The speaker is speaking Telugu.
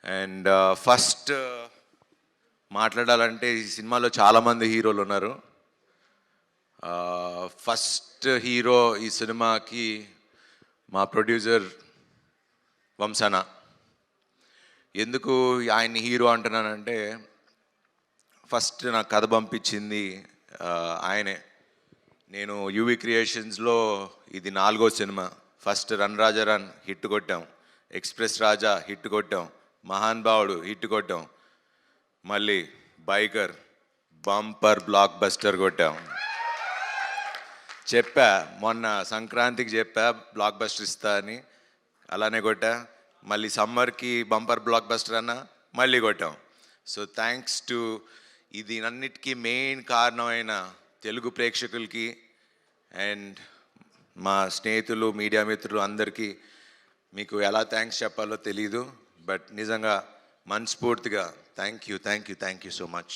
అండ్ ఫస్ట్ మాట్లాడాలంటే ఈ సినిమాలో చాలామంది హీరోలు ఉన్నారు. ఫస్ట్ హీరో ఈ సినిమాకి మా ప్రొడ్యూసర్ వంశన. ఎందుకు ఆయన్ని హీరో అంటున్నానంటే, ఫస్ట్ నాకు కథ పంపించింది ఆయనే. నేను యూవి క్రియేషన్స్లో ఇది 4వ సినిమా. ఫస్ట్ రన్ రాజా రన్ హిట్ కొట్టాం, ఎక్స్ప్రెస్ రాజా హిట్ కొట్టాం, మహాన్ భావుడు హిట్ కొట్టాం, మళ్ళీ బైకర్ బంపర్ బ్లాక్ బస్టర్ కొట్టాం. చెప్పా మొన్న సంక్రాంతికి చెప్పా బ్లాక్ బస్టర్ ఇస్తా అని, అలానే కొట్టా. మళ్ళీ సమ్మర్కి బంపర్ బ్లాక్ బస్టర్ అన్న, మళ్ళీ కొట్టాం. సో థ్యాంక్స్ టు ఇది అన్నిటికీ మెయిన్ కారణమైన తెలుగు ప్రేక్షకులకి అండ్ మా స్నేహితులు మీడియా మిత్రులు అందరికీ మీకు ఎలా థ్యాంక్స్ చెప్పాలో తెలీదు. బట్ నిజంగా మనస్ఫూర్తిగా థ్యాంక్ యూ సో మచ్.